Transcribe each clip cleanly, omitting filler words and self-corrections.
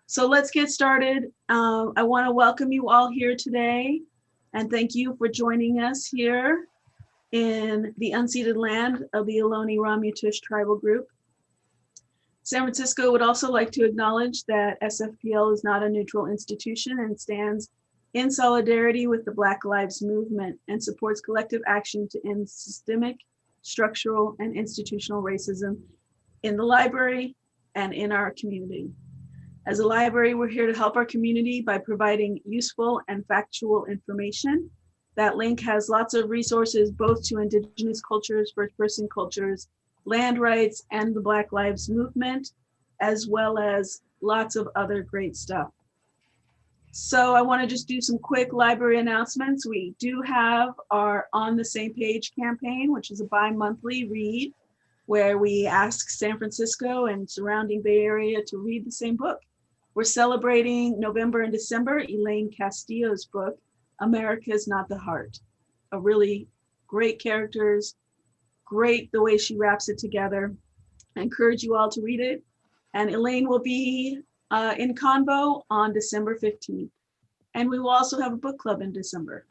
So let's get started. I want to welcome you all here today and thank you for joining us here in the unceded land of the Ohlone Ramaytush tribal group. San Francisco would also like to acknowledge that SFPL is not a neutral institution and stands in solidarity with the Black Lives Movement and supports collective action to end systemic, structural, and institutional racism in the library and in our community. As a library, we're here to help our community by providing useful and factual information. That link has lots of resources, both to Indigenous cultures, First Person cultures, land rights, and the Black Lives Movement, as well as lots of other great stuff. So I want to just do some quick library announcements. We do have our On the Same Page campaign, which is a bi-monthly read, where we ask San Francisco and surrounding Bay Area to read the same book. We're celebrating November and December, Elaine Castillo's book, America's Not the Heart. A really great characters, great the way she wraps it together. I encourage you all to read it. And Elaine will be in Convo on December 15th. And we will also have a book club in December.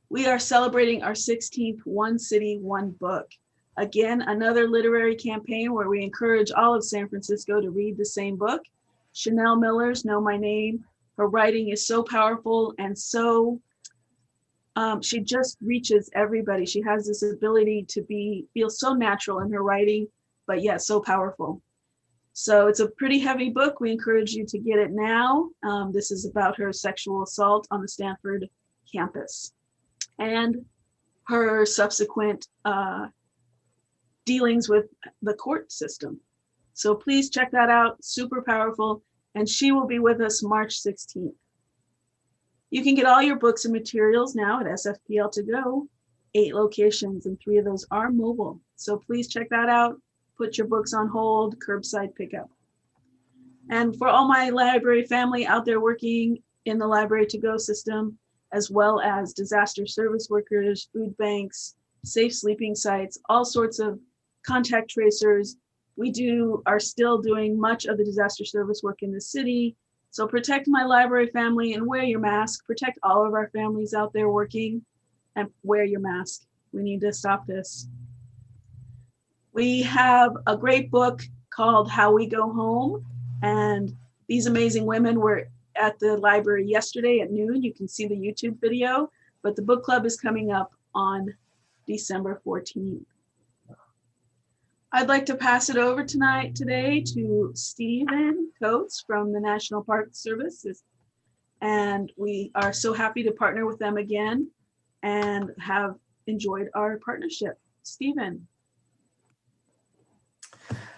We are celebrating our 16th One City, One Book. Again, another literary campaign where we encourage all of San Francisco to read the same book. Chanel Miller's Know My Name. Her writing is so powerful and so, she just reaches everybody. She has this ability to feel so natural in her writing, but yet so powerful. So it's a pretty heavy book. We encourage you to get it now. This is about her sexual assault on the Stanford campus and her subsequent dealings with the court system. So please check that out, super powerful, and she will be with us March 16th. You can get all your books and materials now at SFPL To Go, 8 locations, and 3 of those are mobile. So please check that out, put your books on hold, curbside pickup. And for all my library family out there working in the Library To Go system, as well as disaster service workers, food banks, safe sleeping sites, all sorts of contact tracers, we are still doing much of the disaster service work in the city. So protect my library family and wear your mask. Protect all of our families out there working and wear your mask. We need to stop this. We have a great book called How We Go Home. And these amazing women were at the library yesterday at noon. You can see the YouTube video, but the book club is coming up on December 14th. I'd like to pass it over today to Stephen Coates from the National Park Service. And we are so happy to partner with them again and have enjoyed our partnership. Stephen.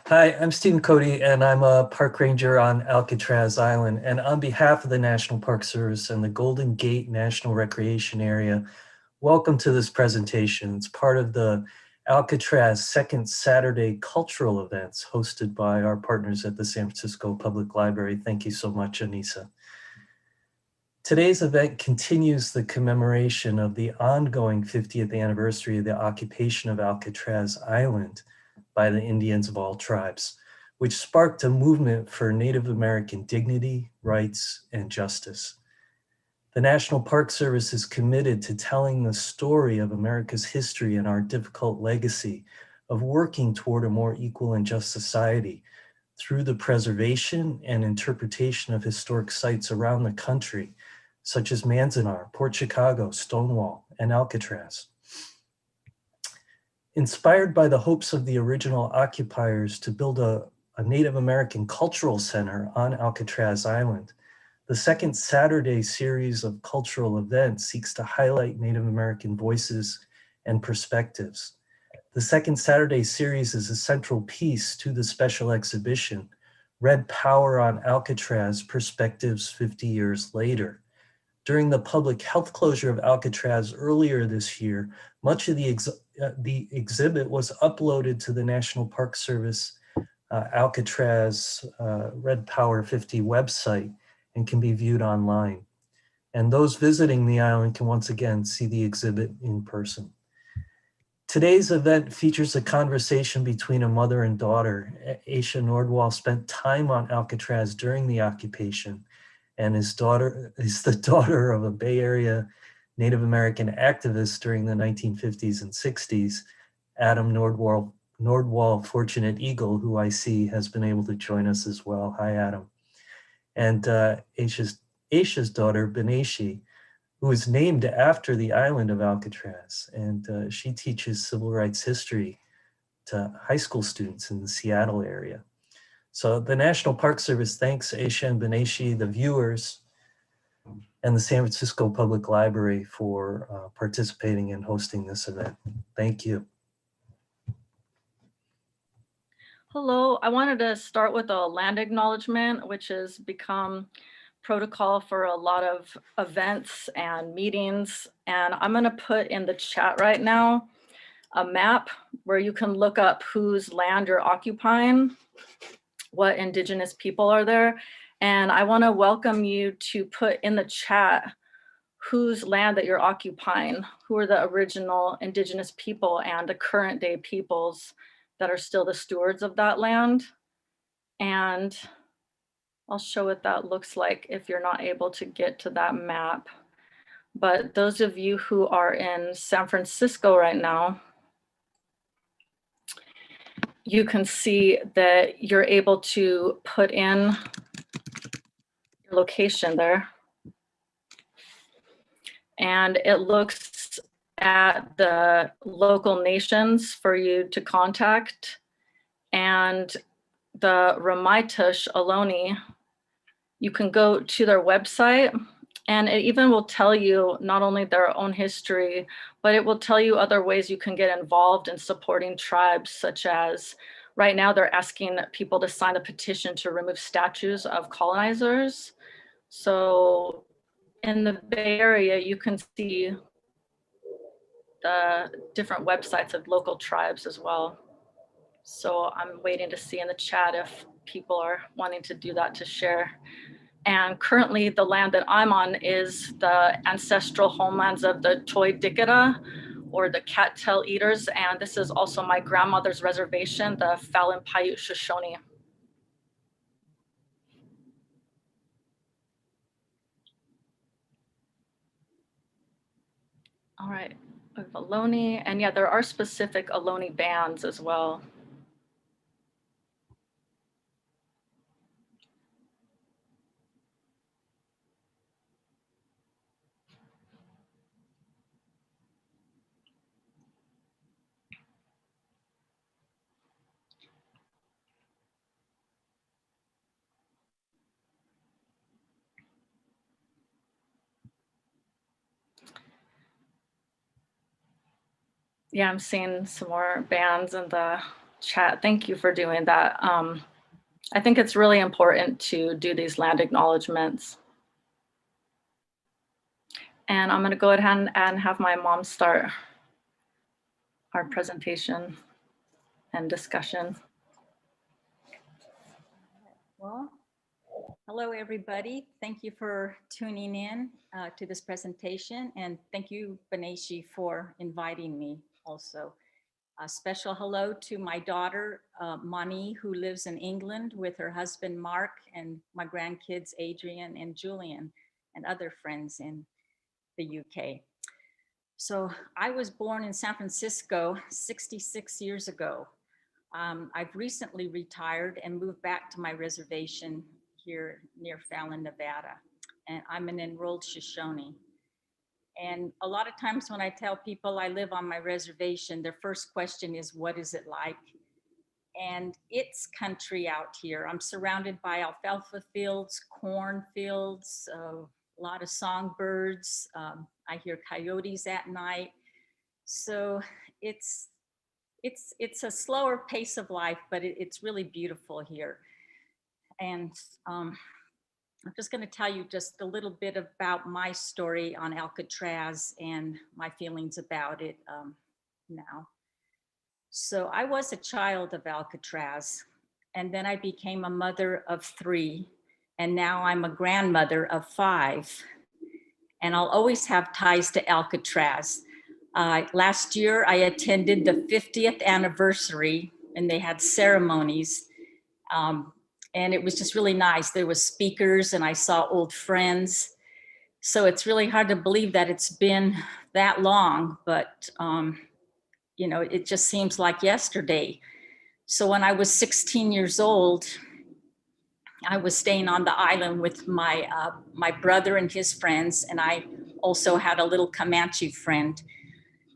Hi, I'm Stephen Cody, and I'm a park ranger on Alcatraz Island. And on behalf of the National Park Service and the Golden Gate National Recreation Area, welcome to this presentation. It's part of the Alcatraz Second Saturday cultural events hosted by our partners at the San Francisco Public Library. Thank you so much, Anissa. Today's event continues the commemoration of the ongoing 50th anniversary of the occupation of Alcatraz Island by the Indians of all tribes, which sparked a movement for Native American dignity, rights, and justice. The National Park Service is committed to telling the story of America's history and our difficult legacy of working toward a more equal and just society through the preservation and interpretation of historic sites around the country, such as Manzanar, Port Chicago, Stonewall, and Alcatraz. Inspired by the hopes of the original occupiers to build a Native American cultural center on Alcatraz Island, the Second Saturday series of cultural events seeks to highlight Native American voices and perspectives. The Second Saturday series is a central piece to the special exhibition, Red Power on Alcatraz, Perspectives 50 Years Later. During the public health closure of Alcatraz earlier this year, much of the exhibit was uploaded to the National Park Service Alcatraz Red Power 50 website and can be viewed online. And those visiting the island can once again see the exhibit in person. Today's event features a conversation between a mother and daughter. Asha Nordwall spent time on Alcatraz during the occupation, and his daughter is the daughter of a Bay Area Native American activist during the 1950s and 60s, Adam Nordwall Fortunate Eagle, who I see has been able to join us as well. Hi, Adam. And Asha's daughter, Benayshe, who is named after the island of Alcatraz. And she teaches civil rights history to high school students in the Seattle area. So the National Park Service thanks Asha and Benayshe, the viewers, and the San Francisco Public Library for participating and hosting this event. Thank you. Hello, I wanted to start with a land acknowledgement, which has become protocol for a lot of events and meetings. And I'm gonna put in the chat right now a map where you can look up whose land you're occupying, what indigenous people are there. And I wanna welcome you to put in the chat whose land that you're occupying, who are the original indigenous people and the current day peoples that are still the stewards of that land. And I'll show what that looks like if you're not able to get to that map. But those of you who are in San Francisco right now, you can see that you're able to put in your location there. And it looks at the local nations for you to contact. And the Ramaytush Ohlone, you can go to their website, and it even will tell you not only their own history, but it will tell you other ways you can get involved in supporting tribes, such as right now they're asking people to sign a petition to remove statues of colonizers. So in the Bay Area, you can see the different websites of local tribes as well. So I'm waiting to see in the chat if people are wanting to do that to share. And currently the land that I'm on is the ancestral homelands of the Toy Dikita, or the cattail eaters. And this is also my grandmother's reservation, the Fallon Paiute Shoshone. All right, we have Ohlone, and yeah, there are specific Ohlone bands as well. Yeah, I'm seeing some more bands in the chat. Thank you for doing that. I think it's really important to do these land acknowledgements. And I'm gonna go ahead and have my mom start our presentation and discussion. Well, hello everybody. Thank you for tuning in to this presentation, and thank you, Benayshe, for inviting me also. A special hello to my daughter, Mani, who lives in England with her husband, Mark, and my grandkids, Adrian and Julian, and other friends in the UK. So I was born in San Francisco 66 years ago. I've recently retired and moved back to my reservation here near Fallon, Nevada, and I'm an enrolled Shoshone. And a lot of times when I tell people I live on my reservation, their first question is, what is it like? And it's country out here. I'm surrounded by alfalfa fields, corn fields, a lot of songbirds. I hear coyotes at night. So it's a slower pace of life, but it's really beautiful here. And I'm just going to tell you just a little bit about my story on Alcatraz and my feelings about it now. So I was a child of Alcatraz, and then I became a mother of 3, and now I'm a grandmother of 5. And I'll always have ties to Alcatraz. Last year, I attended the 50th anniversary, and they had ceremonies. And it was just really nice. There was speakers, and I saw old friends. So it's really hard to believe that it's been that long, but you know, it just seems like yesterday. So when I was 16 years old, I was staying on the island with my brother and his friends, and I also had a little Comanche friend.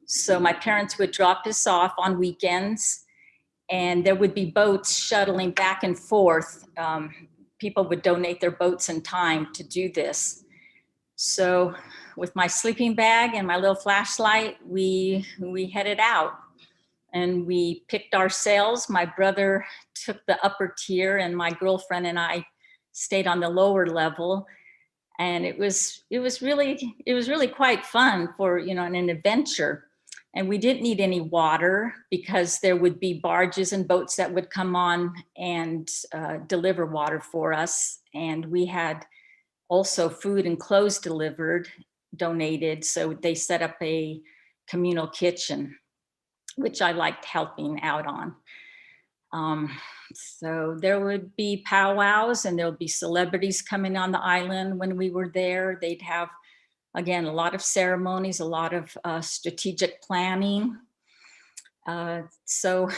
So my parents would drop us off on weekends, and there would be boats shuttling back and forth. People would donate their boats and time to do this. So with my sleeping bag and my little flashlight, we headed out, and we picked our sails. My brother took the upper tier, and my girlfriend and I stayed on the lower level. And it was really quite fun for, you know, an adventure. And we didn't need any water because there would be barges and boats that would come on and deliver water for us. And we had also food and clothes donated. So they set up a communal kitchen, which I liked helping out on. So there would be powwows, and there would be celebrities coming on the island when we were there. They'd have, again, a lot of ceremonies, a lot of strategic planning. So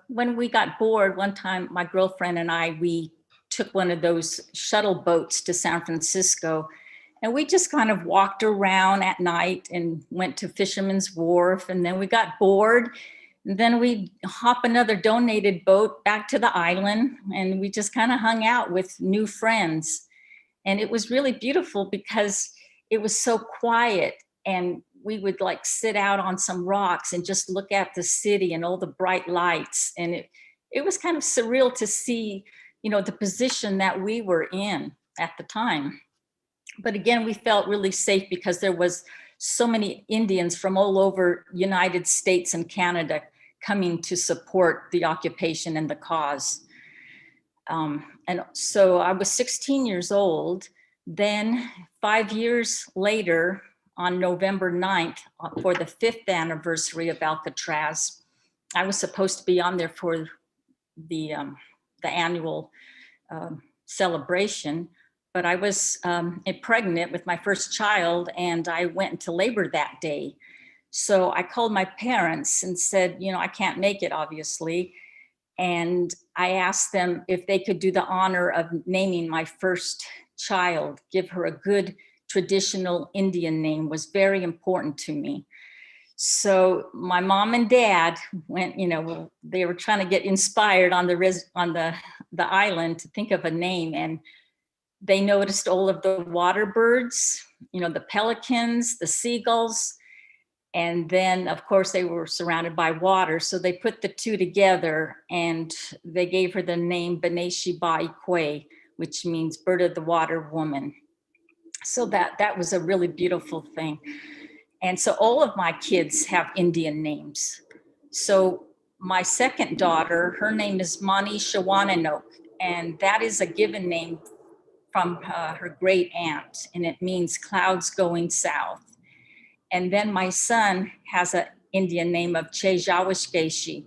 when we got bored, one time my girlfriend and I, we took one of those shuttle boats to San Francisco, and we just kind of walked around at night and went to Fisherman's Wharf, and then we got bored. And then we hop another donated boat back to the island, and we just kind of hung out with new friends. And it was really beautiful because it was so quiet, and we would like sit out on some rocks and just look at the city and all the bright lights. And it was kind of surreal to see, you know, the position that we were in at the time. But again, we felt really safe because there was so many Indians from all over United States and Canada coming to support the occupation and the cause. And so I was 16 years old. Then 5 years later, on November 9th, for the 5th anniversary of Alcatraz, I was supposed to be on there for the annual celebration, but I was pregnant with my first child, and I went into labor that day. So I called my parents and said, you know, I can't make it, obviously. And I asked them if they could do the honor of naming my first child, give her a good traditional Indian name, was very important to me. So my mom and dad went, you know, they were trying to get inspired on the island to think of a name, and they noticed all of the water birds, you know, the pelicans, the seagulls. And then, of course, they were surrounded by water. So they put the two together, and they gave her the name Benayshe-Ba-Equay, which means bird of the water woman. So that was a really beautiful thing. And so all of my kids have Indian names. So my second daughter, her name is Benayshe-Ba-Equay, and that is a given name from her great aunt, and it means clouds going south. And then my son has an Indian name of Jawishgeshi.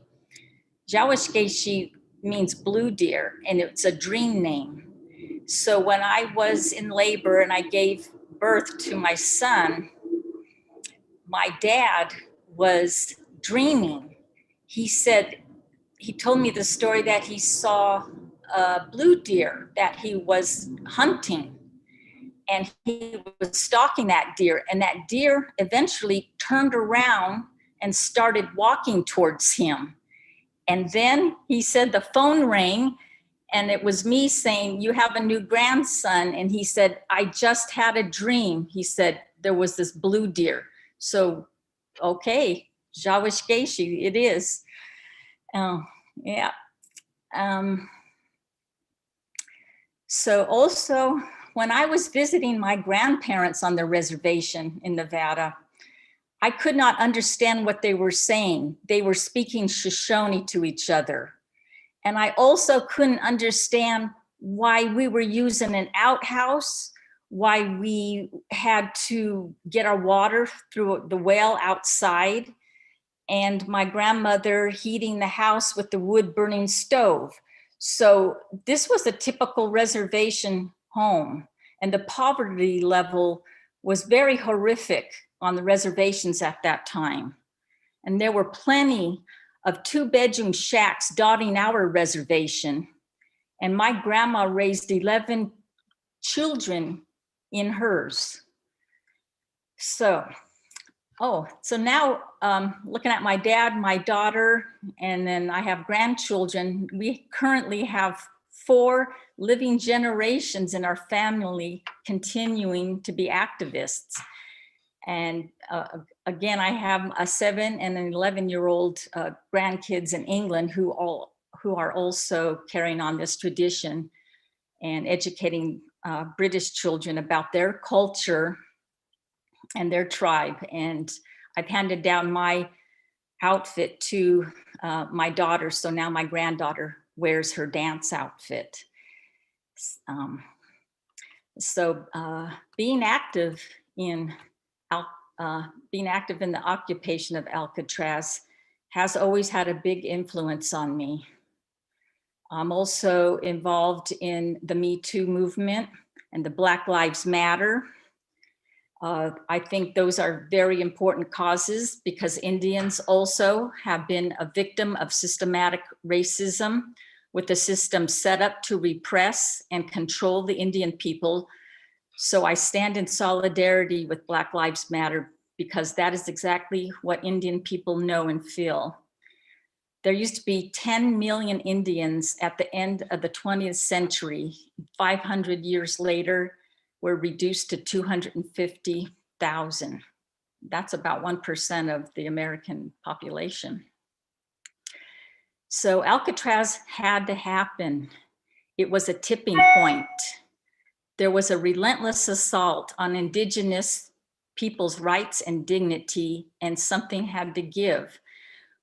Jawishgeshi means blue deer, and it's a dream name. So when I was in labor and I gave birth to my son, my dad was dreaming. He told me the story that he saw a blue deer that he was hunting. And he was stalking that deer, and that deer eventually turned around and started walking towards him. And then he said the phone rang, and it was me saying, "You have a new grandson." And he said, "I just had a dream." He said, "There was this blue deer." So, okay, Jawishgeshi, it is. Yeah. So also, when I was visiting my grandparents on the reservation in Nevada, I could not understand what they were saying. They were speaking Shoshone to each other. And I also couldn't understand why we were using an outhouse why we had to get our water through the well outside, and my grandmother heating the house with the wood burning stove. So this was a typical reservation home, and the poverty level was very horrific on the reservations at that time. And there were plenty of 2-bedroom shacks dotting our reservation. And my grandma raised 11 children in hers. So now looking at my dad, my daughter, and then I have grandchildren, we currently have 4 living generations in our family continuing to be activists. And again, I have a 7 and an 11-year-old grandkids in England who are also carrying on this tradition and educating British children about their culture and their tribe. And I've handed down my outfit to my daughter. So now my granddaughter wears her dance outfit. Being active in the occupation of Alcatraz has always had a big influence on me. I'm also involved in the Me Too movement and the Black Lives Matter. I think those are very important causes because Indians also have been a victim of systematic racism, with the system set up to repress and control the Indian people. So I stand in solidarity with Black Lives Matter because that is exactly what Indian people know and feel. There used to be 10 million Indians at the end of the 20th century. 500 years later, we're reduced to 250,000. That's about 1% of the American population. So Alcatraz had to happen. It was a tipping point. There was a relentless assault on Indigenous people's rights and dignity, and something had to give.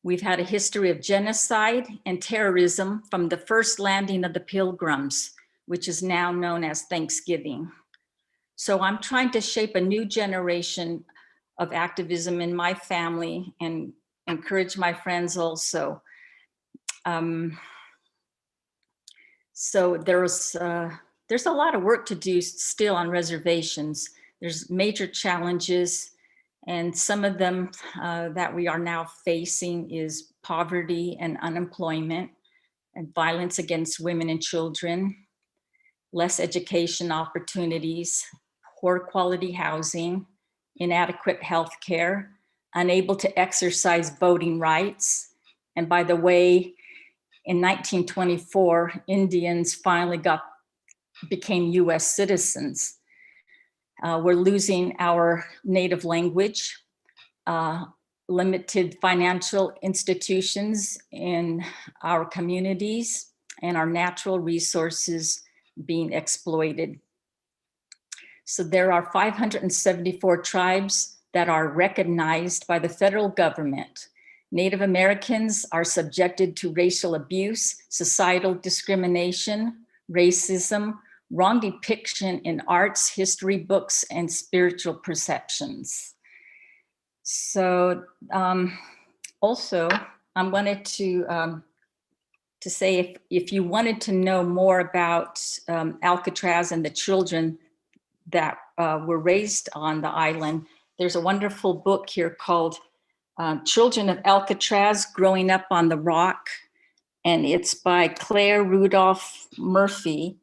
We've had a history of genocide and terrorism from the first landing of the Pilgrims, which is now known as Thanksgiving. So I'm trying to shape a new generation of activism in my family and encourage my friends also. So there's a lot of work to do still on reservations. There's major challenges, and some of them that we are now facing is poverty and unemployment and violence against women and children, less education opportunities, poor quality housing, inadequate health care, unable to exercise voting rights. And by the way, in 1924, Indians finally became US citizens. We're losing our native language, limited financial institutions in our communities, and our natural resources being exploited. So there are 574 tribes that are recognized by the federal government. Native Americans are subjected to racial abuse, societal discrimination, racism, wrong depiction in arts, history books, and spiritual perceptions. So also, I wanted to say if you wanted to know more about Alcatraz and the children that were raised on the island, there's a wonderful book here called Children of Alcatraz Growing Up on the Rock, and it's by Claire Rudolph Murphy.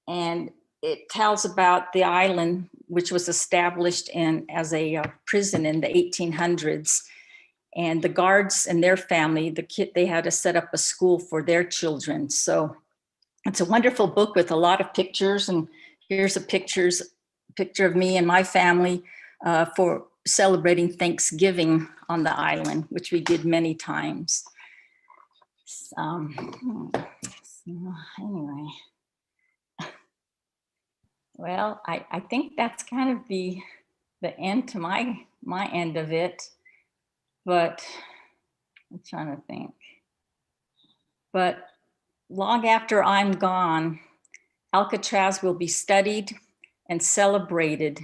And it tells about the island, which was established as a prison in the 1800s. And the guards and their family, they had to set up a school for their children. So it's a wonderful book with a lot of pictures. And here's a picture of me and my family for celebrating Thanksgiving on the island, which we did many times. Anyway. Well, I think that's kind of the end to my end of it, but I'm trying to think. But long after I'm gone, Alcatraz will be studied, and celebrated.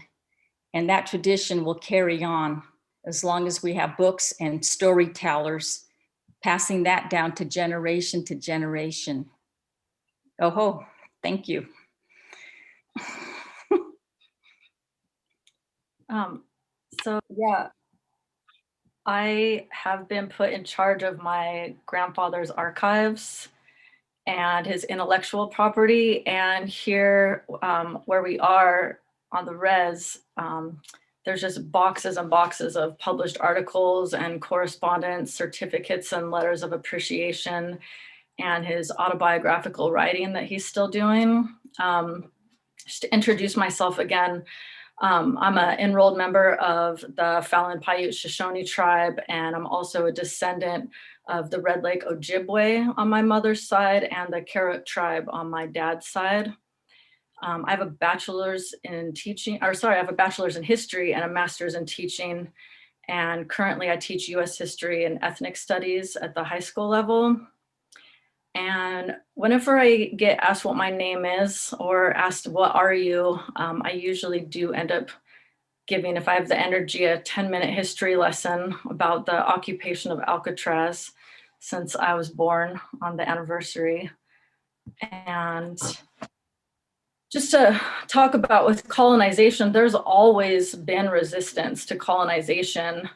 And that tradition will carry on as long as we have books and storytellers passing that down to generation to generation. Oh, thank you. So yeah, I have been put in charge of my grandfather's archives and his intellectual property. And here, where we are on the res, there's just boxes and boxes of published articles and correspondence, certificates and letters of appreciation, and his autobiographical writing that he's still doing. Just to introduce myself again, I'm an enrolled member of the Fallon Paiute Shoshone tribe, and I'm also a descendant of the Red Lake Ojibwe on my mother's side and the Karuk tribe on my dad's side. I have a bachelor's in teaching, or sorry, I have a bachelor's in history and a master's in teaching. And currently I teach US history and ethnic studies at the high school level. And whenever I get asked what my name is or asked, what are you? I usually do end up giving, if I have the energy, a 10-minute history lesson about the occupation of Alcatraz since I was born on the anniversary. And just to talk about with colonization, there's always been resistance to colonization.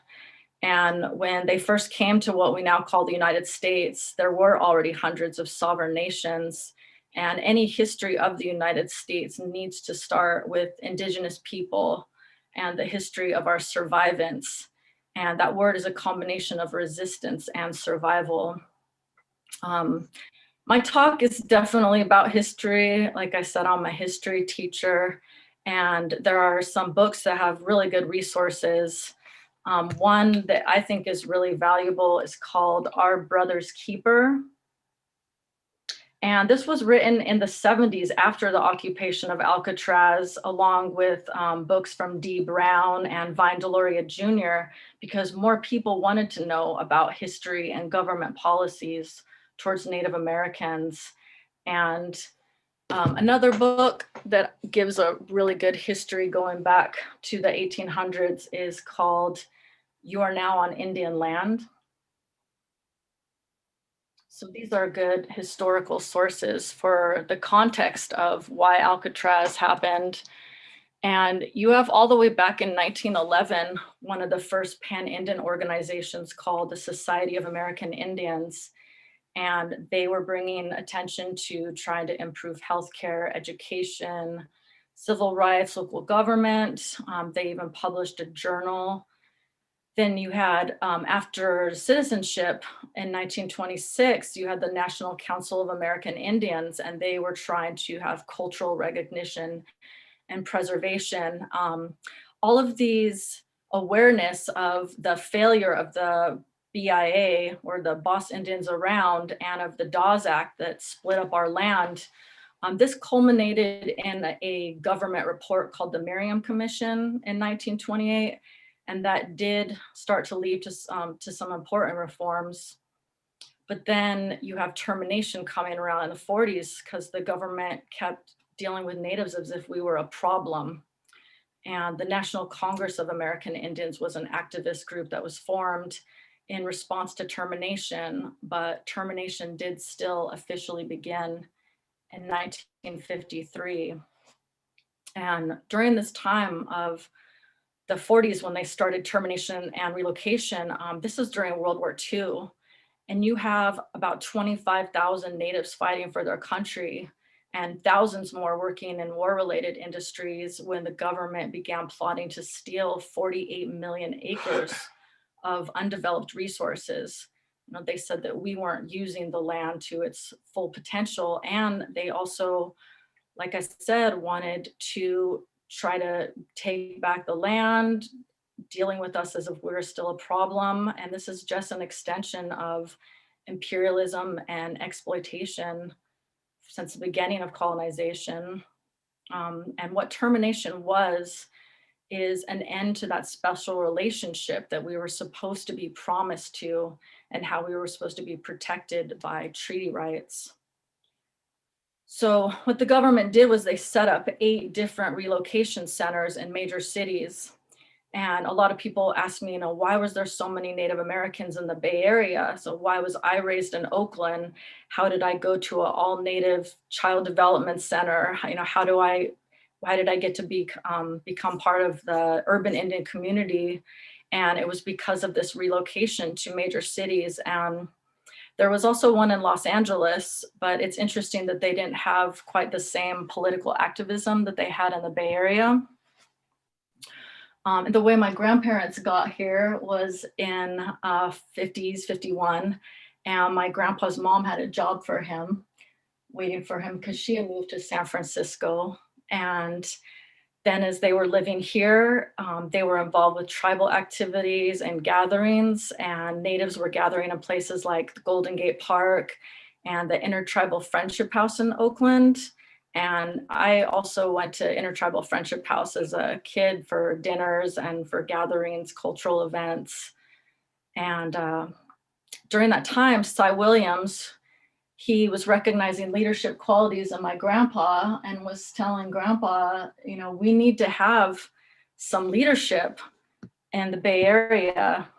And when they first came to what we now call the United States, there were already hundreds of sovereign nations. And any history of the United States needs to start with indigenous people and the history of our survivance. And that word is a combination of resistance and survival. My talk is definitely about history. Like I said, I'm a history teacher, and there are some books that have really good resources. One that I think is really valuable is called Our Brother's Keeper. And this was written in the 70s after the occupation of Alcatraz, along with books from D. Brown and Vine Deloria Jr., because more people wanted to know about history and government policies towards Native Americans. And another book that gives a really good history going back to the 1800s is called You Are Now on Indian Land. So these are good historical sources for the context of why Alcatraz happened. And you have all the way back in 1911, one of the first pan-Indian organizations called the Society of American Indians. And they were bringing attention to trying to improve healthcare, education, civil rights, local government. They even published a journal. Then you had, after citizenship in 1926, you had the National Council of American Indians, and they were trying to have cultural recognition and preservation. All of these awareness of the failure of the BIA, or the Boss Indians around, and of the Dawes Act that split up our land, this culminated in a government report called the Merriam Commission in 1928. And that did start to lead to some important reforms. But then you have termination coming around in the 40s because the government kept dealing with natives as if we were a problem. And the National Congress of American Indians was an activist group that was formed in response to termination, but termination did still officially begin in 1953. And during this time of the 40s, when they started termination and relocation, this is during World War II. And you have about 25,000 natives fighting for their country and thousands more working in war-related industries when the government began plotting to steal 48 million acres of undeveloped resources. You know, they said that we weren't using the land to its full potential. And they also, like I said, wanted to try to take back the land, dealing with us as if we're still a problem. And this is just an extension of imperialism and exploitation since the beginning of colonization. And what termination is an end to that special relationship that we were supposed to be promised to, and how we were supposed to be protected by treaty rights. So what the government did was they set up 8 different relocation centers in major cities. And a lot of people ask me, why was there so many Native Americans in the Bay Area? So why was I raised in Oakland? How did I go to an all Native child development center? Why did I get to become part of the urban Indian community? And it was because of this relocation to major cities. And there was also one in Los Angeles, but it's interesting that they didn't have quite the same political activism that they had in the Bay Area. And the way my grandparents got here was in 50s, 51. And my grandpa's mom had a job for him, waiting for him because she had moved to San Francisco. And then as they were living here, they were involved with tribal activities and gatherings, and natives were gathering in places like the Golden Gate Park and the Intertribal Friendship House in Oakland. And I also went to Intertribal Friendship House as a kid for dinners and for gatherings, cultural events. And during that time, Cy Williams, he was recognizing leadership qualities in my grandpa and was telling grandpa, we need to have some leadership in the Bay Area.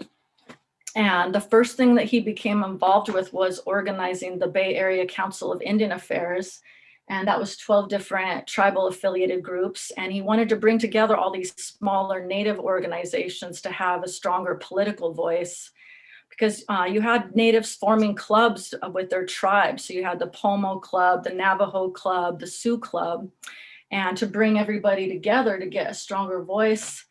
And the first thing that he became involved with was organizing the Bay Area Council of Indian Affairs. And that was 12 different tribal affiliated groups. And he wanted to bring together all these smaller Native organizations to have a stronger political voice, because you had natives forming clubs with their tribes. So you had the Pomo Club, the Navajo Club, the Sioux Club, and to bring everybody together to get a stronger voice.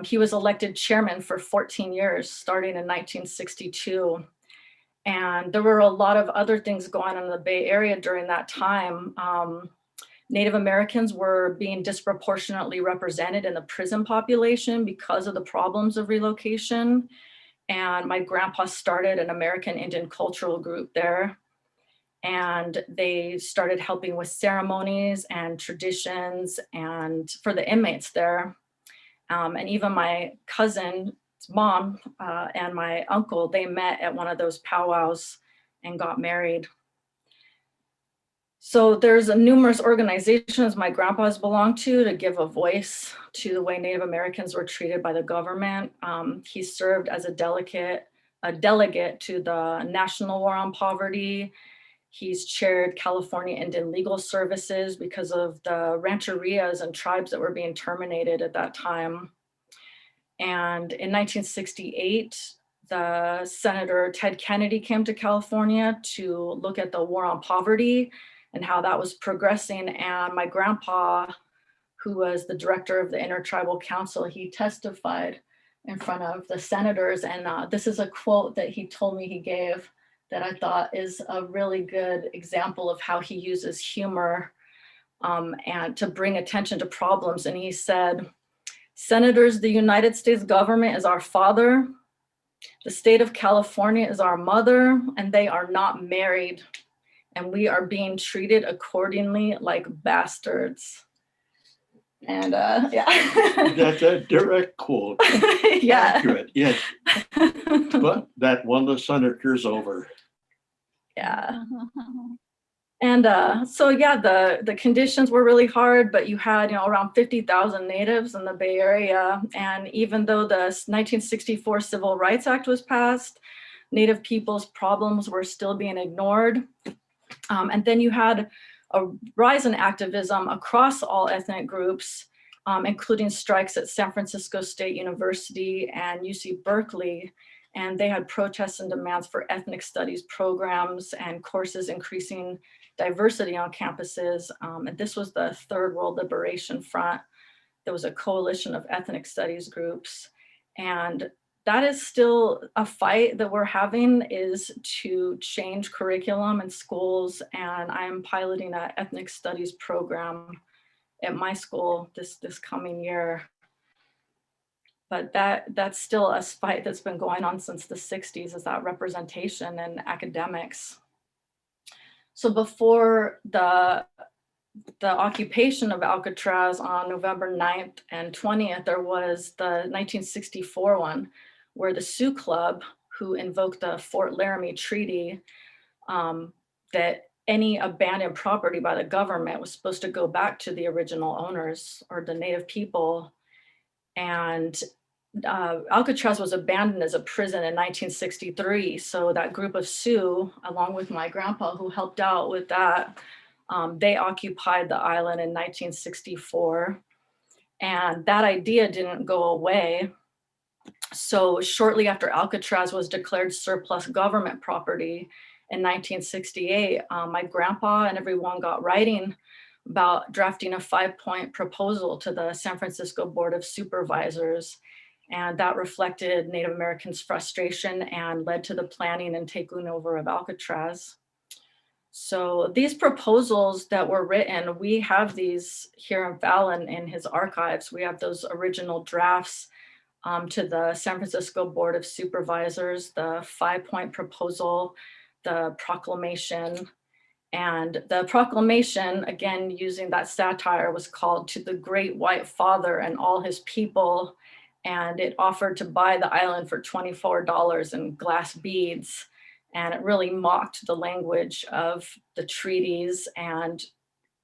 He was elected chairman for 14 years, starting in 1962. And there were a lot of other things going on in the Bay Area during that time. Native Americans were being disproportionately represented in the prison population because of the problems of relocation. And my grandpa started an American Indian cultural group there. And they started helping with ceremonies and traditions and for the inmates there. And even my cousin's mom and my uncle, they met at one of those powwows and got married. So there's numerous organizations my grandpa's belonged to give a voice to the way Native Americans were treated by the government. He served as a delegate to the National War on Poverty. He's chaired California Indian Legal Services because of the rancherias and tribes that were being terminated at that time. And in 1968, the Senator Ted Kennedy came to California to look at the war on poverty and how that was progressing. And my grandpa, who was the director of the Intertribal Council, he testified in front of the senators. And this is a quote that he told me he gave that I thought is a really good example of how he uses humor and to bring attention to problems. And he said, "Senators, the United States government is our father. The state of California is our mother, and they are not married. And we are being treated accordingly like bastards." And yeah. That's a direct quote. Yeah. Accurate, yes. But that won the senators over. Yeah. And so yeah, the conditions were really hard, but you had around 50,000 natives in the Bay Area. And even though the 1964 Civil Rights Act was passed, Native people's problems were still being ignored. And then you had a rise in activism across all ethnic groups, including strikes at San Francisco State University and UC Berkeley. And they had protests and demands for ethnic studies programs and courses increasing diversity on campuses. And this was the Third World Liberation Front. There was a coalition of ethnic studies groups. And that is still a fight that we're having, is to change curriculum in schools. And I'm piloting an ethnic studies program at my school this coming year. But that's still a fight that's been going on since the 60s, is that representation in academics. So before the occupation of Alcatraz on November 9th and 20th, there was the 1964 one, where the Sioux Club, who invoked the Fort Laramie Treaty, that any abandoned property by the government was supposed to go back to the original owners or the native people. And Alcatraz was abandoned as a prison in 1963. So that group of Sioux, along with my grandpa who helped out with that, they occupied the island in 1964. And that idea didn't go away. So shortly after Alcatraz was declared surplus government property in 1968, my grandpa and everyone got writing about drafting a 5-point proposal to the San Francisco Board of Supervisors. And that reflected Native Americans' frustration and led to the planning and taking over of Alcatraz. So these proposals that were written, we have these here in Fallon in his archives. We have those original drafts to the San Francisco Board of Supervisors, the 5-point proposal, the proclamation. And the proclamation, again, using that satire, was called "To the Great White Father and All His People." And it offered to buy the island for $24 in glass beads. And it really mocked the language of the treaties and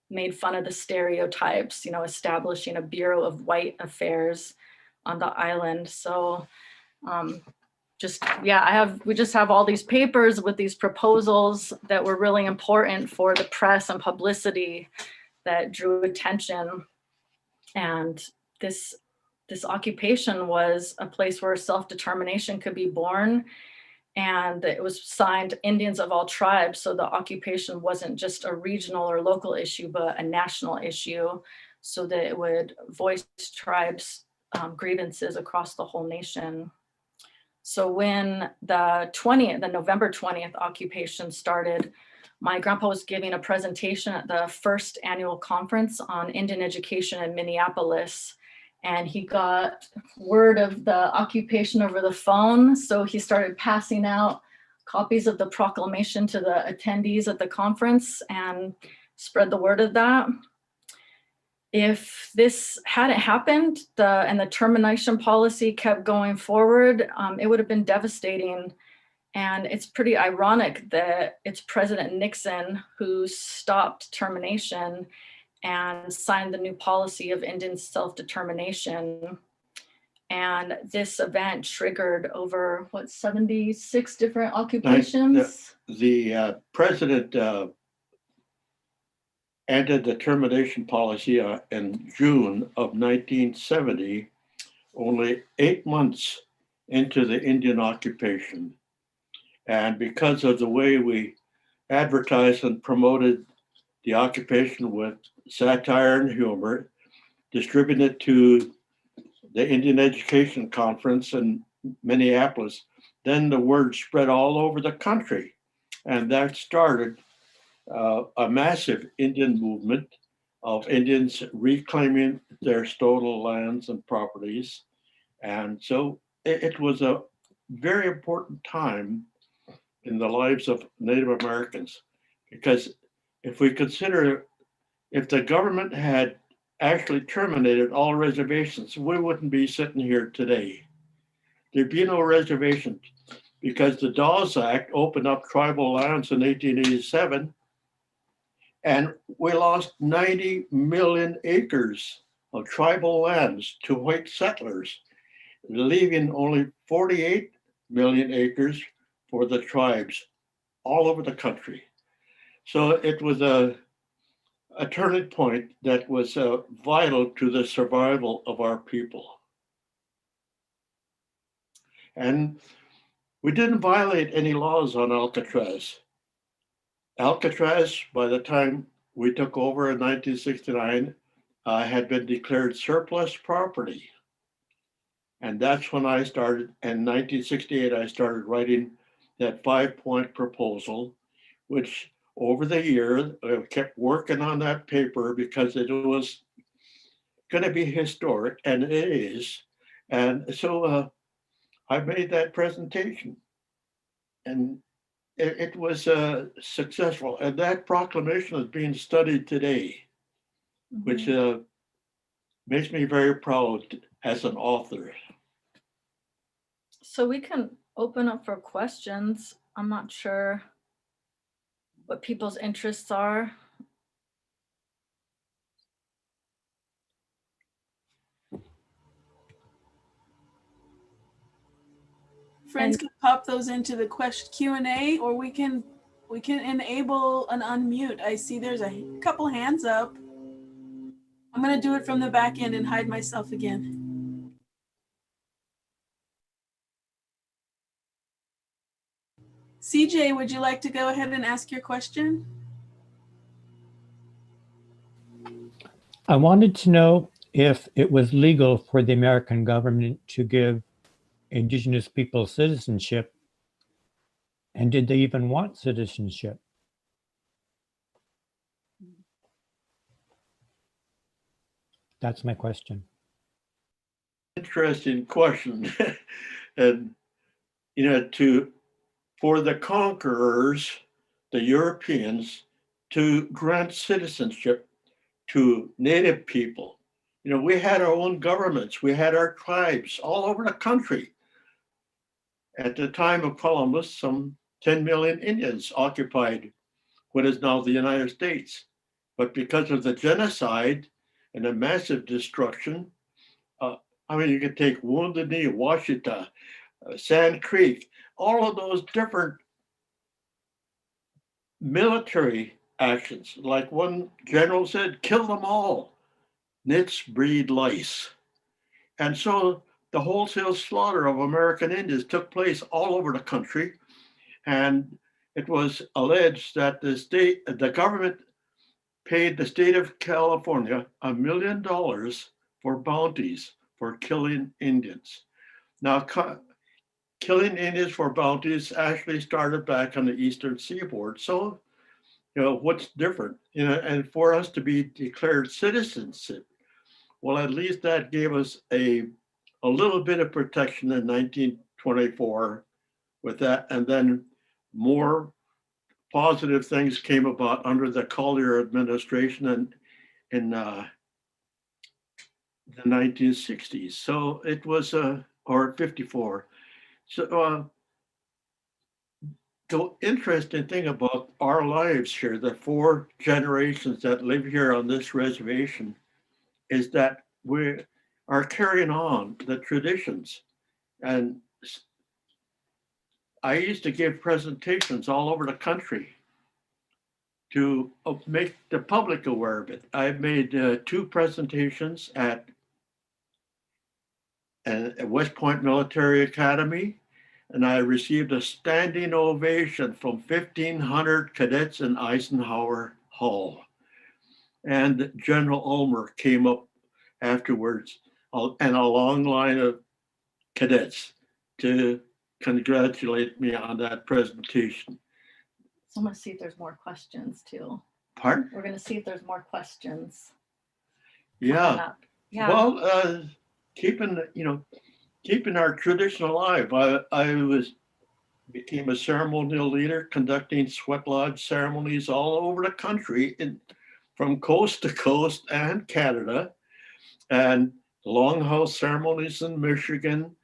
made fun of the stereotypes, establishing a Bureau of White Affairs on the island. So we just have all these papers with these proposals that were really important for the press and publicity that drew attention. And this occupation was a place where self-determination could be born. And it was signed Indians of all tribes. So the occupation wasn't just a regional or local issue, but a national issue, so that it would voice tribes' grievances across the whole nation. So when the November 20th occupation started, my grandpa was giving a presentation at the first annual conference on Indian education in Minneapolis. And he got word of the occupation over the phone. So he started passing out copies of the proclamation to the attendees at the conference and spread the word of that. If this hadn't happened and the termination policy kept going forward, it would have been devastating. And it's pretty ironic that it's President Nixon who stopped termination and signed the new policy of Indian self-determination. And this event triggered over 76 different occupations? The president ended the termination policy in June of 1970, only 8 months into the Indian occupation. And because of the way we advertised and promoted the occupation with satire and humor, distributed to the Indian Education Conference in Minneapolis, then the word spread all over the country. And that started a massive Indian movement of Indians reclaiming their stolen lands and properties. And so it was a very important time in the lives of Native Americans, because if we consider if the government had actually terminated all reservations, we wouldn't be sitting here today. There'd be no reservations because the Dawes Act opened up tribal lands in 1887, and we lost 90 million acres of tribal lands to white settlers, leaving only 48 million acres for the tribes all over the country. So it was a turning point that was vital to the survival of our people. And we didn't violate any laws on Alcatraz. Alcatraz, by the time we took over in 1969, had been declared surplus property. And that's when I started, in 1968, I started writing that 5-point proposal, which over the year, I kept working on that paper because it was going to be historic, and it is. And so I made that presentation, and it was successful. And that proclamation is being studied today, which makes me very proud as an author. So we can open up for questions. I'm not sure. what people's interests are. Friends can pop those into the question Q&A, or we can enable an unmute. I see there's a couple hands up. I'm going to do it from the back end and hide myself again. CJ, would you like to go ahead and ask your question? I wanted to know if it was legal for the American government to give Indigenous people citizenship, and did they even want citizenship? That's my question. Interesting question. And, for the conquerors, the Europeans, to grant citizenship to Native people. We had our own governments, we had our tribes all over the country. At the time of Columbus, some 10 million Indians occupied what is now the United States. But because of the genocide and the massive destruction, you could take Wounded Knee, Washita, Sand Creek, all of those different military actions. Like one general said, kill them all. Nits breed lice. And so the wholesale slaughter of American Indians took place all over the country. And it was alleged that the government paid the state of California $1 million for bounties for killing Indians. Now, killing Indians for bounties actually started back on the Eastern Seaboard. So, what's different? And for us to be declared citizenship, well, at least that gave us a little bit of protection in 1924 with that. And then more positive things came about under the Collier administration and in the 1960s. So it was, or 54. So the interesting thing about our lives here, the 4 generations that live here on this reservation, is that we are carrying on the traditions. And I used to give presentations all over the country to make the public aware of it. I've made 2 presentations at West Point Military Academy, and I received a standing ovation from 1,500 cadets in Eisenhower Hall. And General Ulmer came up afterwards, and a long line of cadets to congratulate me on that presentation. So I'm going to see if there's more questions too. Pardon? We're going to see if there's more questions. Yeah. Yeah. Well, keeping our tradition alive. I became a ceremonial leader, conducting sweat lodge ceremonies all over the country, from coast to coast and Canada, and longhouse ceremonies in Michigan.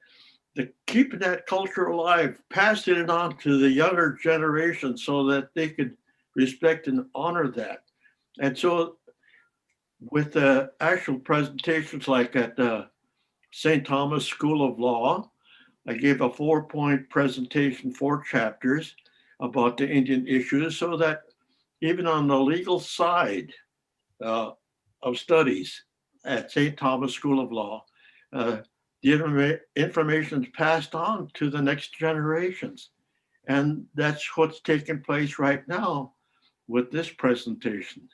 Keeping that culture alive, passing it on to the younger generation so that they could respect and honor that. And so with the actual presentations like at the St. Thomas School of Law, I gave a 4-point presentation, 4 chapters about the Indian issues, so that even on the legal side of studies at St. Thomas School of Law, the information is passed on to the next generations. And that's what's taking place right now with this presentation.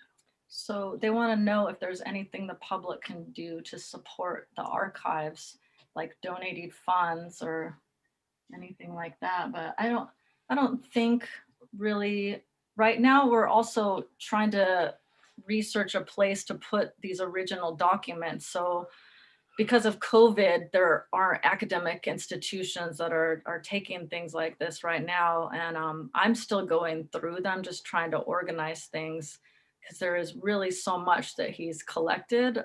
So they want to know if there's anything the public can do to support the archives, like donating funds or anything like that. But I don't think really right now. We're also trying to research a place to put these original documents. So because of COVID, there aren't academic institutions that are taking things like this right now. And I'm still going through them, just trying to organize things, because there is really so much that he's collected.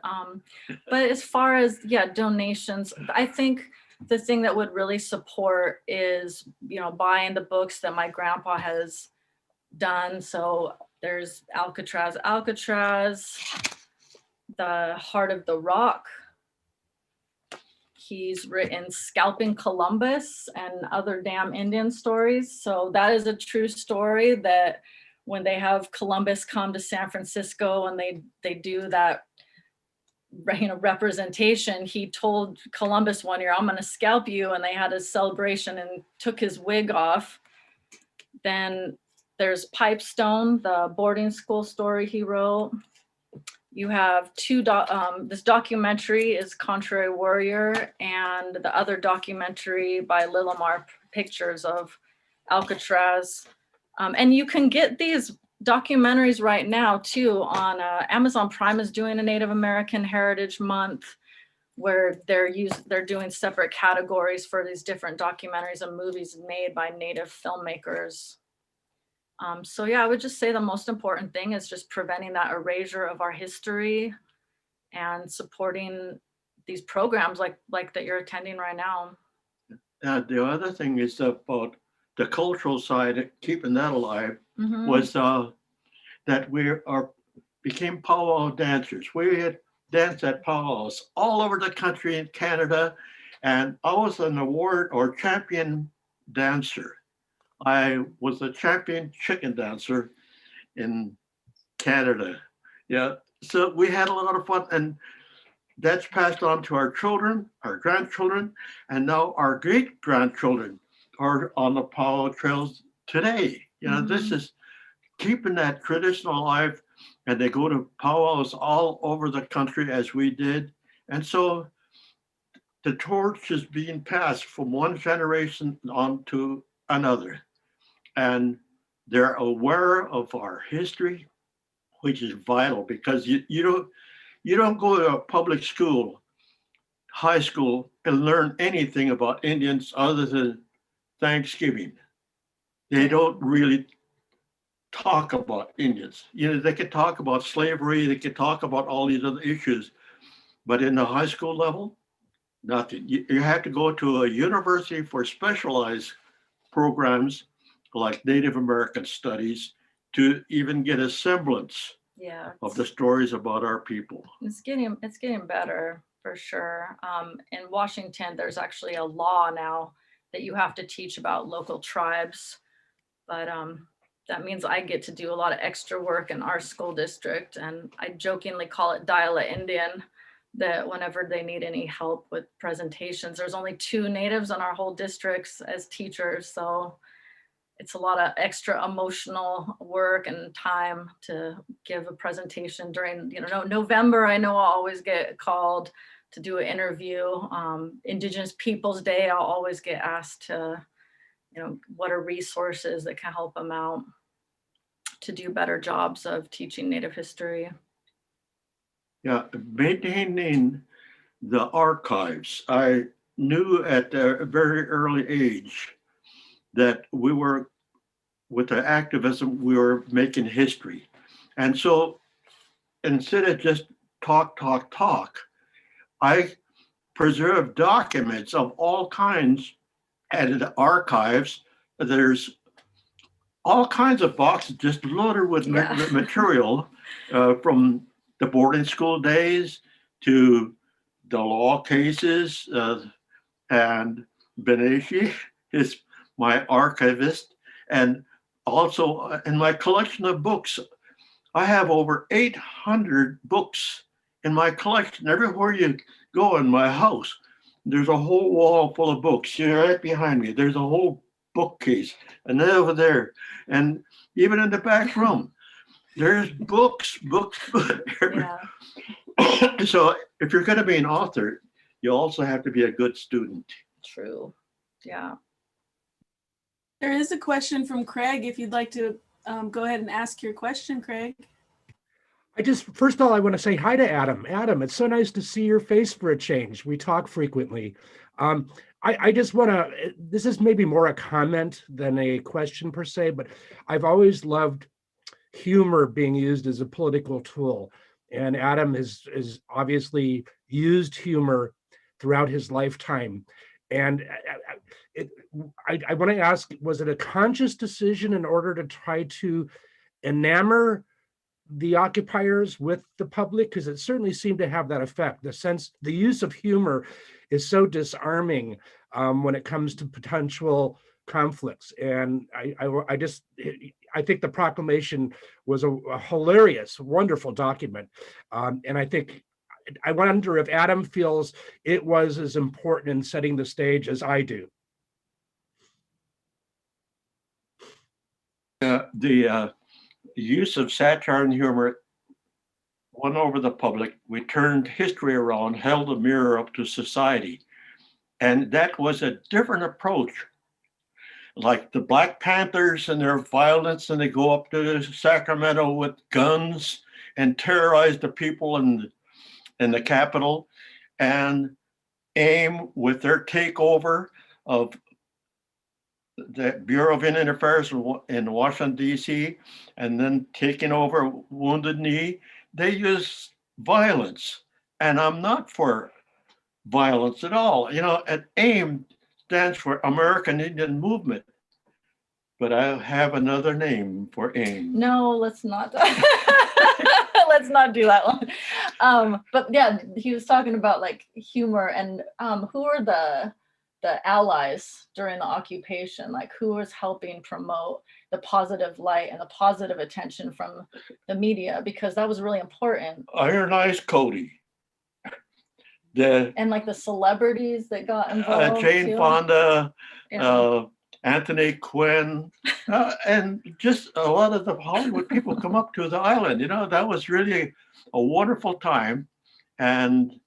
But as far as, donations, I think the thing that would really support is, buying the books that my grandpa has done. So there's Alcatraz, the Heart of the Rock. He's written Scalping Columbus and Other Damn Indian Stories. So that is a true story, that when they have Columbus come to San Francisco and they do that, you know, representation, he told Columbus one year, I'm gonna scalp you, and they had a celebration and took his wig off. Then there's Pipestone, the boarding school story he wrote. You have this documentary is Contrary Warrior, and the other documentary by Lilamar Pictures of Alcatraz. And you can get these documentaries right now too on Amazon Prime is doing a Native American Heritage Month, where they're doing separate categories for these different documentaries and movies made by Native filmmakers. So yeah, I would just say the most important thing is just preventing that erasure of our history and supporting these programs like that you're attending right now. The other thing is about the cultural side, keeping that alive, Mm-hmm. was that we became powwow dancers. We had danced at powwows all over the country in Canada, and I was an award or champion dancer. I was a champion chicken dancer in Canada. Yeah, so we had a lot of fun, and that's passed on to our children, our grandchildren, and now our great grandchildren are on the powwow trails today. You know, this is keeping that tradition alive, and they go to powwows all over the country as we did. And so the torch is being passed from one generation on to another. And they're aware of our history, which is vital, because you don't go to a public school, high school, and learn anything about Indians other than Thanksgiving. They don't really talk about Indians. You know, they could talk about slavery, they could talk about all these other issues, but in the high school level, nothing. You have to go to a university for specialized programs like Native American studies to even get a semblance of the stories about our people. It's getting better for sure. In Washington, there's actually a law now that you have to teach about local tribes, but that means I get to do a lot of extra work in our school district, and I jokingly call it DialAIndian, that whenever they need any help with presentations, there's only 2 natives in our whole districts as teachers, so it's a lot of extra emotional work and time to give a presentation during, you know, November. I know I'll always get called to do an interview. Indigenous Peoples Day, I'll always get asked to, you know, what are resources that can help them out to do better jobs of teaching Native history. Yeah, maintaining the archives. I knew at a very early age that we were, with the activism, we were making history. And so instead of just talk, I preserved documents of all kinds at the archives. There's all kinds of boxes just loaded with material from the boarding school days to the law cases, and Benayshe is my archivist. And also in my collection of books, I have over 800 books in my collection. Everywhere you go in my house, there's a whole wall full of books. You're right behind me. There's a whole bookcase, and then over there, and even in the back room, there's books. Yeah. So if you're going to be an author, you also have to be a good student. True. Yeah. There is a question from Craig. If you'd like to go ahead and ask your question, Craig. First of all, I want to say hi to Adam. Adam, it's so nice to see your face for a change. We talk frequently. I just want to, this is maybe more a comment than a question per se, but I've always loved humor being used as a political tool. And Adam has obviously used humor throughout his lifetime. And I want to ask, was it a conscious decision in order to try to enamor the occupiers with the public? Because it certainly seemed to have that effect. The use of humor is so disarming when it comes to potential conflicts. And I think the proclamation was a hilarious, wonderful document. And I wonder if Adam feels it was as important in setting the stage as I do. The use of satire and humor won over the public. We turned history around, held a mirror up to society. And that was a different approach. Like the Black Panthers and their violence, and they go up to Sacramento with guns and terrorize the people in the Capitol, and AIM with their takeover of the Bureau of Indian Affairs in Washington, D.C., and then taking over Wounded Knee. They use violence, and I'm not for violence at all. And AIM stands for American Indian Movement, but I have another name for AIM. No, let's not. Let's not do that one. But yeah, he was talking about like humor and who are the allies during the occupation, like who was helping promote the positive light and the positive attention from the media, because that was really important. Iron Eyes Cody. And like the celebrities that got involved. Jane too. Fonda, Yeah. Anthony Quinn, and just a lot of the Hollywood people come up to the island. That was really a wonderful time. And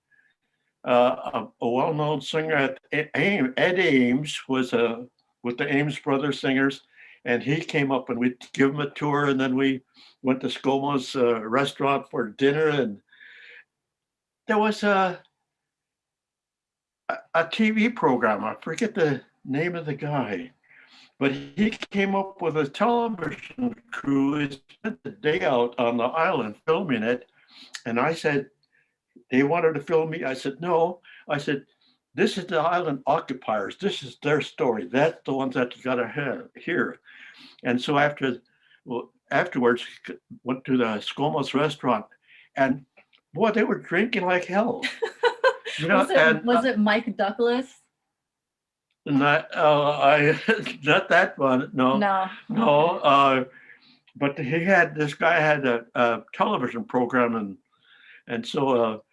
a well-known singer at AIM, Ed Ames, was with the Ames Brothers Singers, and he came up and we'd give him a tour, and then we went to ScoMo's restaurant for dinner, and there was a TV program. I forget the name of the guy, but he came up with a television crew. He spent the day out on the island filming it, and I said, they wanted to film me. I said, no. I said, this is the island occupiers. This is their story. That's the ones that you got to hear. And so afterwards, went to the ScoMo's restaurant, and boy, they were drinking like hell. Was it Mike Douglas? Not not that one. No. But this guy had a television program, and so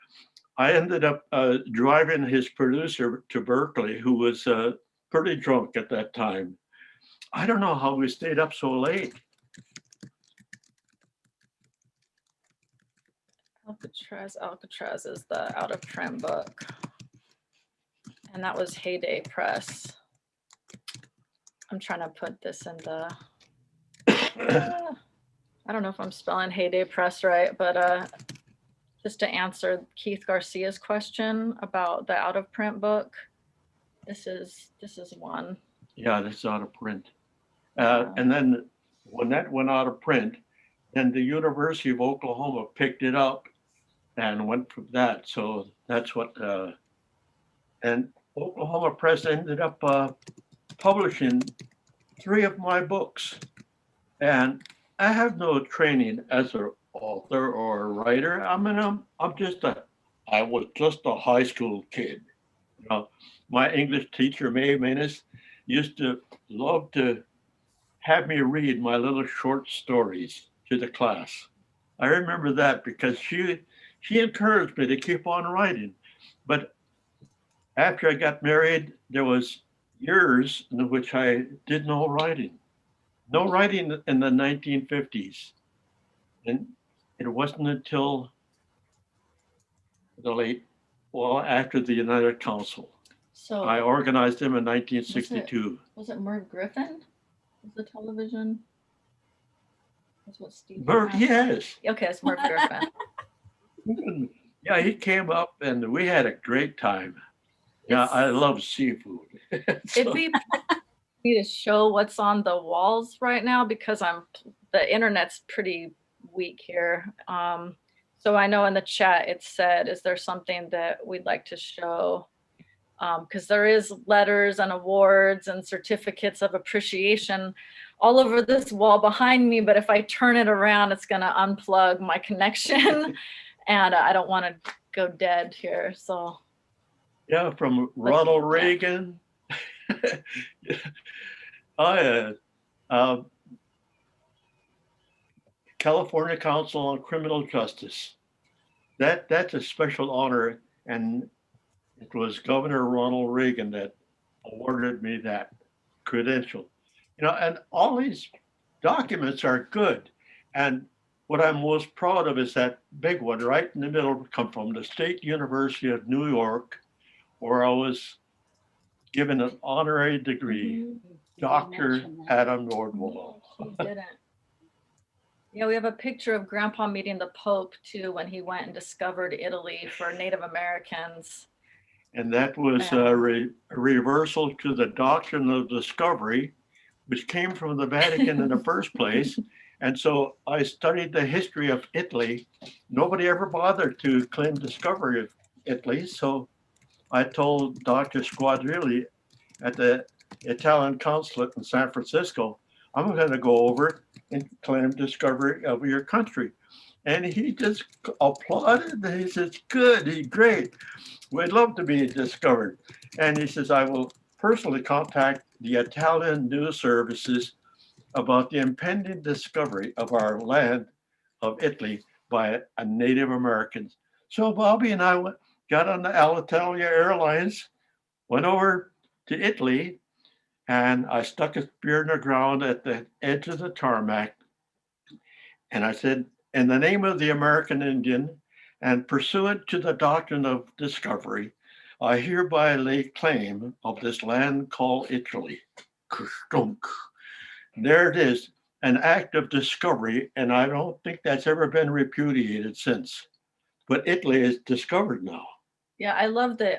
I ended up driving his producer to Berkeley, who was pretty drunk at that time. I don't know how we stayed up so late. Alcatraz is the out of print book. And that was Heyday Press. I'm trying to put this in the, I don't know if I'm spelling Heyday Press right, but just to answer Keith Garcia's question about the out of print book, this is one. Yeah, this is out of print. And then when that went out of print, then the University of Oklahoma picked it up and went from that. So that's what, and Oklahoma Press ended up publishing 3 of my books. And I have no training as an author or a writer. I mean, I was just a high school kid. My English teacher, Mae Menace, used to love to have me read my little short stories to the class. I remember that because she encouraged me to keep on writing. But after I got married, there was years in which I did no writing. No writing in the 1950s. And it wasn't until after the United Council. So I organized them in 1962. Was it Merv Griffin? Was the television? That's what Steve. Yes. Okay, it's Merv Griffin. Yeah, he came up and we had a great time. Yeah, I love seafood. It'd be to show what's on the walls right now because the internet's pretty weak here. So I know in the chat it said, is there something that we'd like to show? because there is letters and awards and certificates of appreciation all over this wall behind me, but if I turn it around, it's gonna unplug my connection and I don't wanna go dead here, so. Yeah, from Ronald Reagan. California Council on Criminal Justice. That's a special honor, and it was Governor Ronald Reagan that awarded me that credential. And all these documents are good. And what I'm most proud of is that big one right in the middle, come from the State University of New York, where I was given an honorary degree, Dr. Adam Nordwall. He didn't. Yeah, we have a picture of Grandpa meeting the Pope too when he went and discovered Italy for Native Americans. And that was a reversal to the doctrine of discovery, which came from the Vatican in the first place. And so I studied the history of Italy. Nobody ever bothered to claim discovery of Italy. So I told Dr. Squadrilli at the Italian consulate in San Francisco, I'm going to go over and claim discovery of your country. And he just applauded. He says, good, great. We'd love to be discovered. And he says, I will personally contact the Italian news services about the impending discovery of our land of Italy by a Native Americans. So Bobby and I got on the Alitalia Airlines, went over to Italy, and I stuck a spear in the ground at the edge of the tarmac. And I said, in the name of the American Indian and pursuant to the doctrine of discovery, I hereby lay claim of this land called Italy. There it is, an act of discovery, and I don't think that's ever been repudiated since. But Italy is discovered now. Yeah, I love that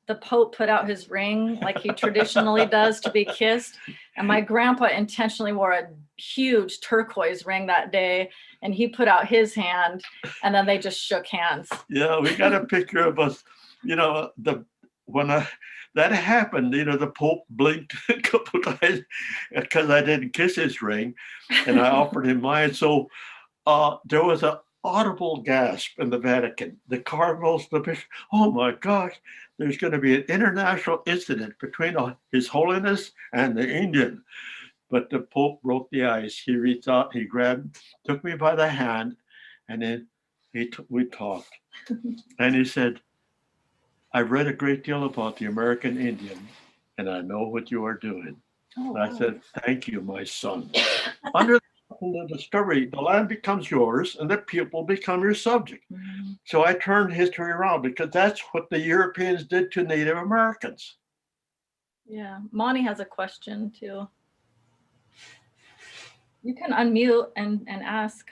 the Pope put out his ring like he traditionally does to be kissed. And my grandpa intentionally wore a huge turquoise ring that day, and he put out his hand, and then they just shook hands. Yeah, we got a picture of us, when that happened, the Pope blinked a couple times because I didn't kiss his ring, and I offered him mine. So there was an audible gasp in the Vatican. The cardinals, the bishop, oh my gosh, there's going to be an international incident between His Holiness and the Indian. But the Pope broke the ice. He reached out, he grabbed, took me by the hand, and then we talked. And he said, I've read a great deal about the American Indian, and I know what you are doing. Oh, and I said, thank you, my son. Under the discovery, the land becomes yours and the people become your subject. Mm-hmm. So I turned history around because that's what the Europeans did to Native Americans. Yeah, Monty has a question too. You can unmute and ask.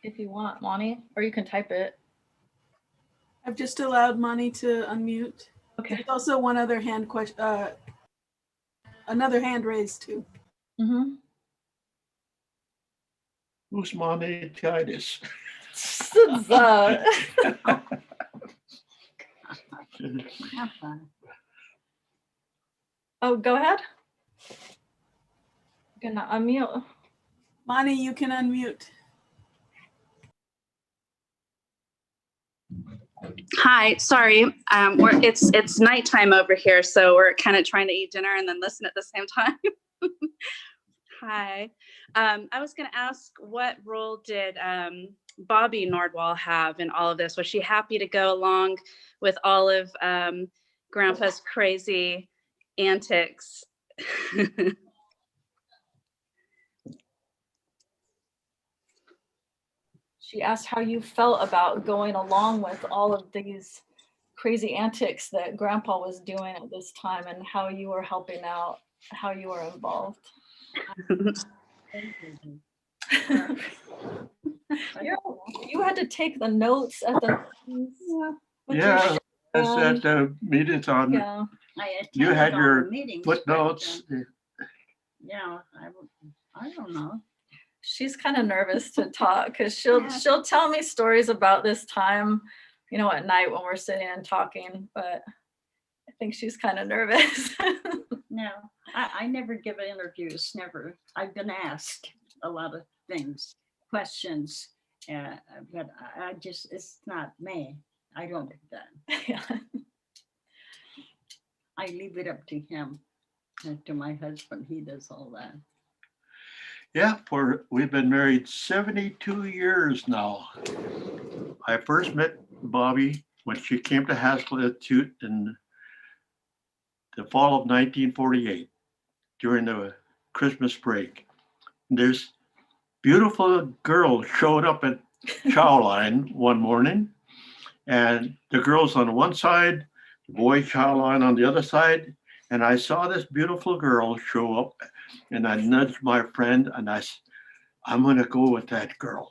If you want, Monty, or you can type it. I've just allowed Monty to unmute. Okay. There's also one other hand question, another hand raised too. Mm-hmm. Who's Benayshe Titus? Oh, go ahead. I'm gonna unmute. Monty, you can unmute. Hi, sorry. It's nighttime over here, so we're kind of trying to eat dinner and then listen at the same time. Hi. I was going to ask, what role did Bobby Nordwall have in all of this? Was she happy to go along with all of Grandpa's crazy antics? She asked how you felt about going along with all of these crazy antics that Grandpa was doing at this time and how you were helping out, how you were involved. You had to take the notes at the at the meetings on. Yeah. You had your footnotes. Yeah, I don't know. She's kind of nervous to talk because she'll tell me stories about this time, at night when we're sitting and talking, but I think she's kind of nervous. No, I never give interviews, never. I've been asked a lot of things, questions, but I just, it's not me. I don't do that. Yeah. I leave it up to him and to my husband. He does all that. Yeah, we've been married 72 years now. I first met Bobby when she came to Haskell Institute in the fall of 1948 during the Christmas break. There's beautiful girl showed up at chow line one morning, and the girls on one side, the boy chow line on the other side, and I saw this beautiful girl show up, and I nudged my friend and I said, I'm gonna go with that girl.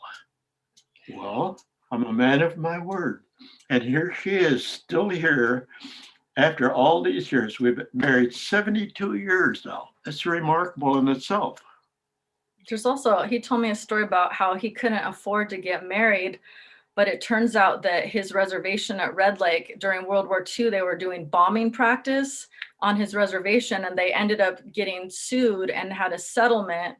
Well, I'm a man of my word. And here she is, still here after all these years. We've been married 72 years now. That's remarkable in itself. There's also, he told me a story about how he couldn't afford to get married, but it turns out that his reservation at Red Lake during World War II, they were doing bombing practice on his reservation, and they ended up getting sued and had a settlement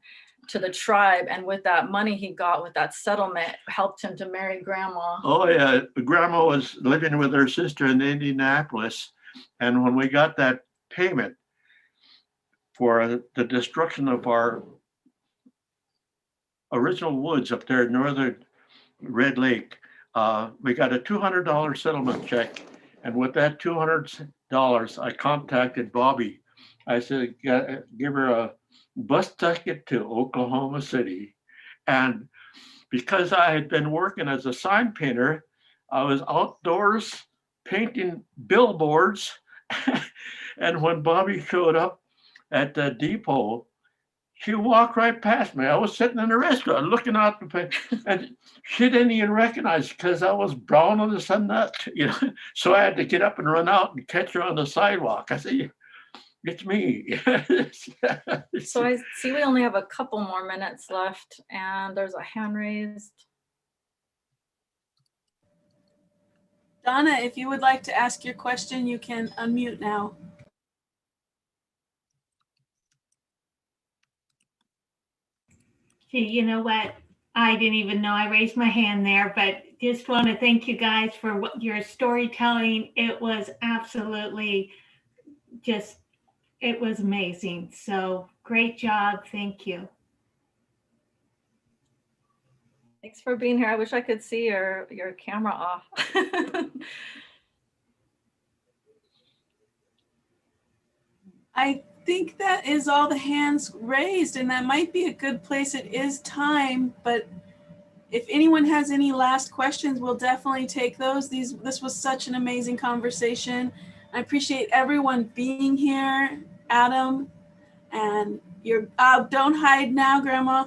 to the tribe. And with that money he got with that settlement, helped him to marry Grandma. Oh yeah, Grandma was living with her sister in Indianapolis. And when we got that payment for the destruction of our original woods up there in northern Red Lake, we got a $200 settlement check. And with that $200, I contacted Bobby. I said, give her a bus ticket to Oklahoma City. And because I had been working as a sign painter, I was outdoors painting billboards. And when Bobby showed up at the depot, she walked right past me. I was sitting in a restaurant looking out the place, and she didn't even recognize because I was brown on the sun nut, So I had to get up and run out and catch her on the sidewalk. I said, it's me. So I see we only have a couple more minutes left, and there's a hand raised. Donna, if you would like to ask your question, you can unmute now. Gee, you know what? I didn't even know I raised my hand there, but just want to thank you guys for your storytelling. It was absolutely it was amazing. So great job. Thank you. Thanks for being here. I wish I could see your camera off. I think that is all the hands raised, and that might be a good place. It is time, but if anyone has any last questions, we'll definitely take those. This was such an amazing conversation. I appreciate everyone being here. Adam, and don't hide now, Grandma.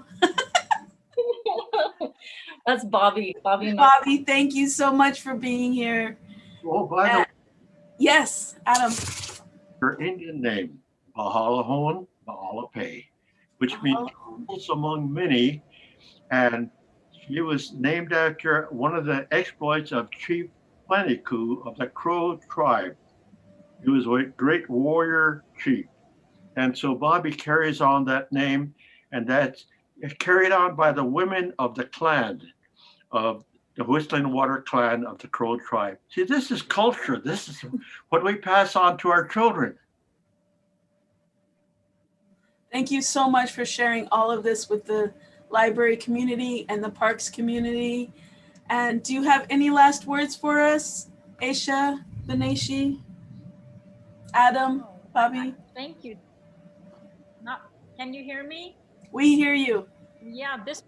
That's Bobby. Bobby, thank you so much for being here. Oh, by the way, yes, Adam. her Indian name, Benayshe-Ba-Equay, which means among many, and she was named after one of the exploits of Chief Benayshe of the Crow tribe. He was a great warrior chief. And so Bobby carries on that name, and that's carried on by the women of the clan, of the Whistling Water clan of the Crow tribe. See, this is culture. This is what we pass on to our children. Thank you so much for sharing all of this with the library community and the parks community. And do you have any last words for us, Asha, Benayshe, Adam, Bobby? Thank you. Can you hear me? We hear you. Yeah, this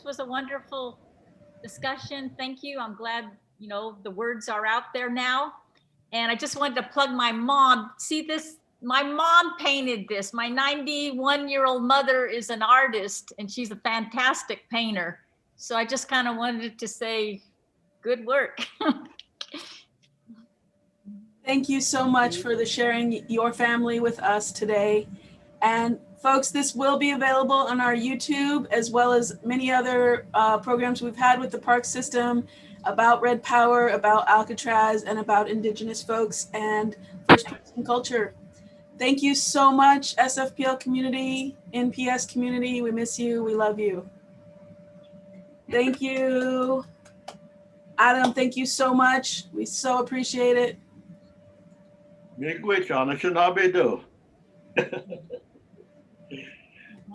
was a wonderful discussion. Thank you. I'm glad, the words are out there now. And I just wanted to plug my mom. See this? My mom painted this. My 91-year-old mother is an artist, and she's a fantastic painter. So I just kind of wanted to say good work. Thank you so much for sharing your family with us today. And Folks, this will be available on our YouTube, as well as many other programs we've had with the park system about Red Power, about Alcatraz, and about Indigenous folks and First Person culture. Thank you so much, SFPL community, NPS community. We miss you. We love you. Thank you. Adam, thank you so much. We so appreciate it. Miigwech, Anishinaabemowin.